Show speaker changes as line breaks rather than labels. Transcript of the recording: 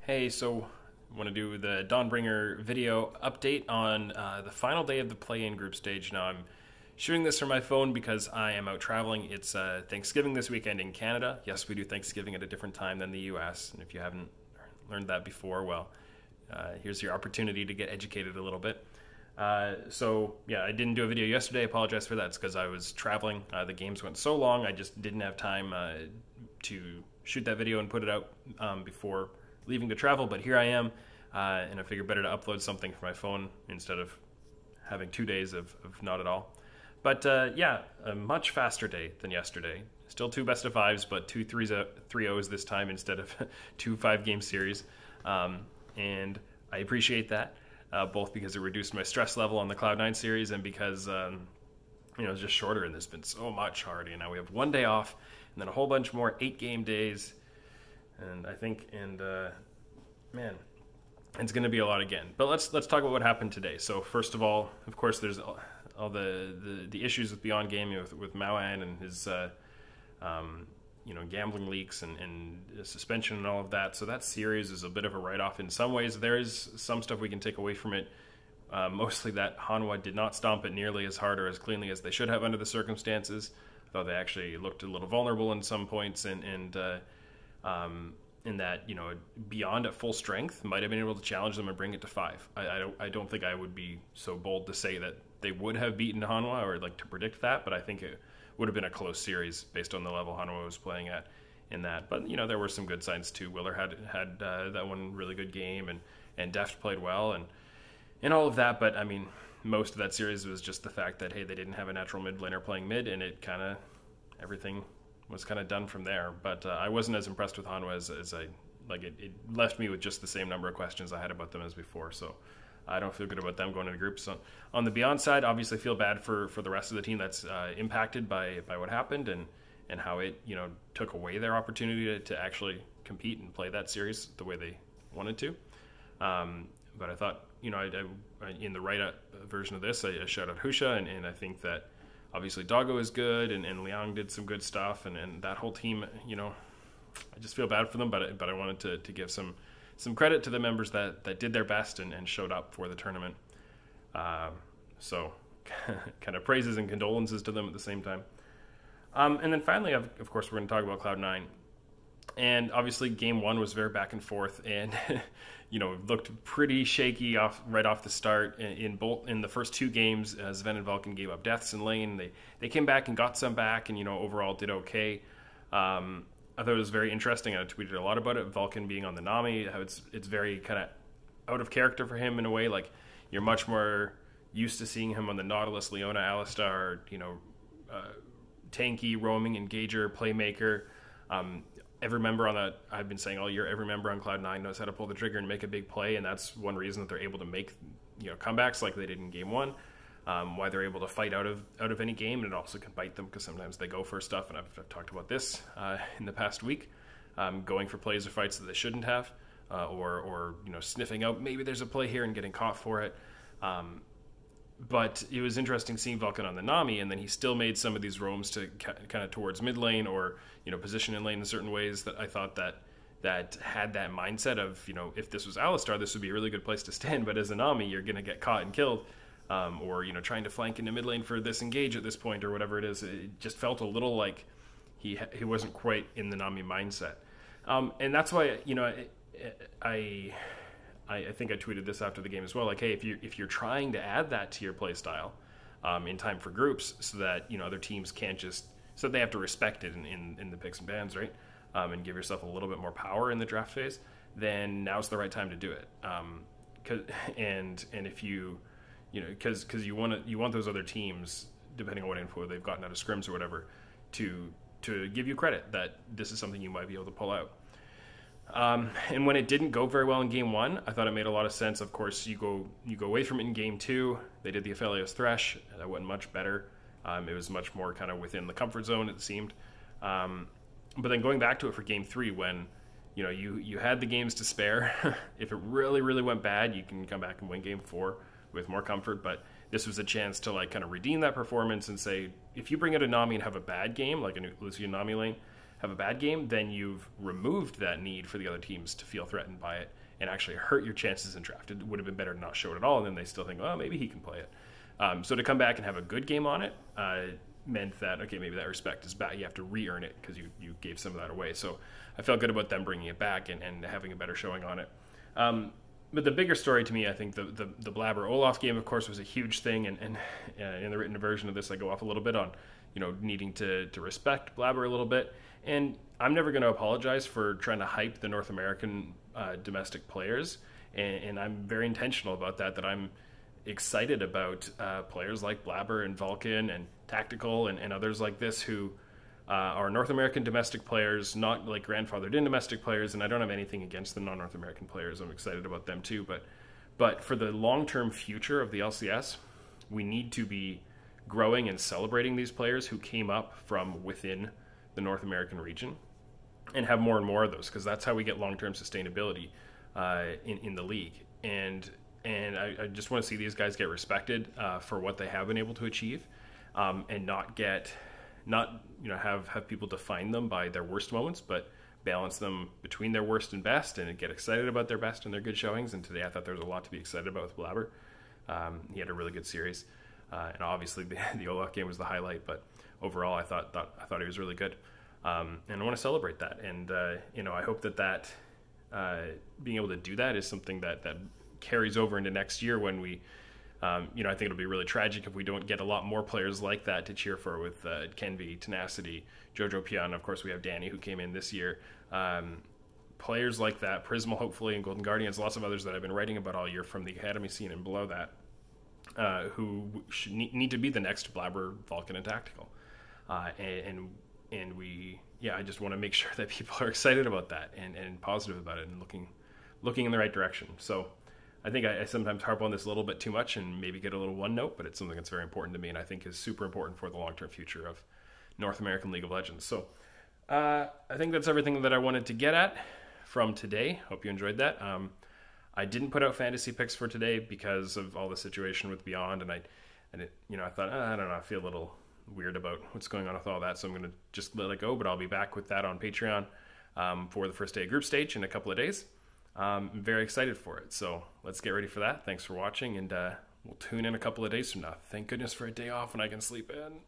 Hey, so I want to do the Dawnbringer video update on the final day of the play-in group stage. Now, I'm shooting this from my phone because I am out traveling. It's Thanksgiving this weekend in Canada. Yes, we do Thanksgiving at a different time than the US, and if you haven't learned that before, well, here's your opportunity to get educated a little bit. Yeah, I didn't do a video yesterday. I apologize for that. It's because I was traveling. The games went so long, I just didn't have time to shoot that video and put it out before leaving to travel. But here I am, and I figured better to upload something from my phone instead of having 2 days of not at all. But yeah, a much faster day than yesterday. Still two best of fives, but two 3-0s this time instead of two 5-game series. And I appreciate that. Both because it reduced my stress level on the Cloud9 series and because it's just shorter and there's been so much already. And now we have 1 day off and then a whole bunch more 8-game days. And I think, man, it's going to be a lot again. But let's talk about what happened today. So first of all, of course, there's all the issues with Beyond Gaming with Mawan and his gambling leaks and suspension and all of that. So that series is a bit of a write-off in some ways. There is some stuff we can take away from it. Mostly that Hanwha did not stomp it nearly as hard or as cleanly as they should have under the circumstances. Though they actually looked a little vulnerable in some points in that, Beyond at full strength might have been able to challenge them and bring it to 5. I don't think I would be so bold to say that they would have beaten Hanwha or like to predict that, but I think it would have been a close series based on the level Hanwha was playing at in that. But there were some good signs too. Willer had that one really good game, and Deft played well and all of that. But I mean, most of that series was just the fact that, hey, they didn't have a natural mid laner playing mid, and it kind of everything was kind of done from there. But I wasn't as impressed with Hanwha as I like. It left me with just the same number of questions I had about them as before. So I don't feel good about them going into groups. So on the Beyond side, obviously feel bad for the rest of the team that's impacted by what happened and how it took away their opportunity to actually compete and play that series the way they wanted to. But I thought I in the write-up version of this, I shout out Husha, and I think that obviously Doggo is good, and Liang did some good stuff, and that whole team, I just feel bad for them, but I wanted to give some credit to the members that did their best and showed up for the tournament. So kind of praises and condolences to them at the same time. And then finally, of course, we're going to talk about Cloud9. And obviously, game 1 was very back and forth, and looked pretty shaky right off the start. In the first 2 games, Sven and Vulcan gave up deaths in lane. They came back and got some back, and overall did okay. I thought it was very interesting. I tweeted a lot about it. Vulcan being on the Nami, how it's very kind of out of character for him in a way. Like, you're much more used to seeing him on the Nautilus, Leona, Alistar, tanky, roaming, engager, playmaker. Every member on that, I've been saying all year, every member on Cloud9 knows how to pull the trigger and make a big play, and that's one reason that they're able to make comebacks like they did in game 1. Why they're able to fight out of any game, and it also can bite them because sometimes they go for stuff, and I've talked about this in the past week, going for plays or fights that they shouldn't have, or sniffing out maybe there's a play here and getting caught for it. But it was interesting seeing Vulcan on the Nami, and then he still made some of these roams to kind of towards mid lane or position in lane in certain ways that I thought that had that mindset of if this was Alistar, this would be a really good place to stand, but as a Nami, you're going to get caught and killed. Or trying to flank into mid lane for this engage at this point or whatever it is. It just felt a little like he wasn't quite in the Nami mindset, and that's why I think I tweeted this after the game as well. Like, hey, if you're trying to add that to your play style in time for groups, so that other teams can't just so they have to respect it in the picks and bans, right? And give yourself a little bit more power in the draft phase, then now's the right time to do it. And if you because you want those other teams, depending on what info they've gotten out of scrims or whatever, to give you credit that this is something you might be able to pull out. And when it didn't go very well in game 1, I thought it made a lot of sense. Of course, you go away from it in game 2. They did the Aphelios Thresh. That went much better. It was much more kind of within the comfort zone, it seemed. But then going back to it for game 3, when you had the games to spare. If it really, really went bad, you can come back and win game 4 with more comfort, but this was a chance to kind of redeem that performance and say, if you bring out a Nami and have a bad game, like a Lucio Nami lane, have a bad game, then you've removed that need for the other teams to feel threatened by it and actually hurt your chances in draft. It would have been better to not show it at all, and then they still think, oh, maybe he can play it. So to come back and have a good game on it meant that, okay, maybe that respect is back. You have to re-earn it because you gave some of that away. So I felt good about them bringing it back and having a better showing on it. But the bigger story to me, I think the Blabber-Olaf game, of course, was a huge thing. And in the written version of this, I go off a little bit on, needing to respect Blabber a little bit. And I'm never going to apologize for trying to hype the North American domestic players. And I'm very intentional about that I'm excited about players like Blabber and Vulcan and Tactical and others like this who are North American domestic players, not like grandfathered in domestic players, and I don't have anything against the non-North American players. I'm excited about them too, but for the long-term future of the LCS, we need to be growing and celebrating these players who came up from within the North American region and have more and more of those, because that's how we get long-term sustainability in the league. And I just want to see these guys get respected for what they have been able to achieve, and not have people define them by their worst moments, but balance them between their worst and best, and get excited about their best and their good showings. And today I thought there was a lot to be excited about with Blabber. He had a really good series, and obviously the Olaf game was the highlight. But overall, I thought he was really good, and I want to celebrate that. And I hope that being able to do that is something that carries over into next year when we. I think it'll be really tragic if we don't get a lot more players like that to cheer for with Kenvi, Tenacity, Jojo Pion. Of course, we have Danny, who came in this year. Players like that, Prismal, hopefully, and Golden Guardians, lots of others that I've been writing about all year from the Academy scene and below that, who should need to be the next Blabber, Vulcan, and Tactical. I just want to make sure that people are excited about that and positive about it and looking in the right direction. So I think I sometimes harp on this a little bit too much and maybe get a little one note, but it's something that's very important to me and I think is super important for the long-term future of North American League of Legends. So I think that's everything that I wanted to get at from today. Hope you enjoyed that. I didn't put out fantasy picks for today because of all the situation with Beyond, and I thought, I don't know, I feel a little weird about what's going on with all that, so I'm going to just let it go, but I'll be back with that on Patreon for the first day of group stage in a couple of days. I'm very excited for it, so let's get ready for that. Thanks for watching, and we'll tune in a couple of days from now. Thank goodness for a day off and I can sleep in.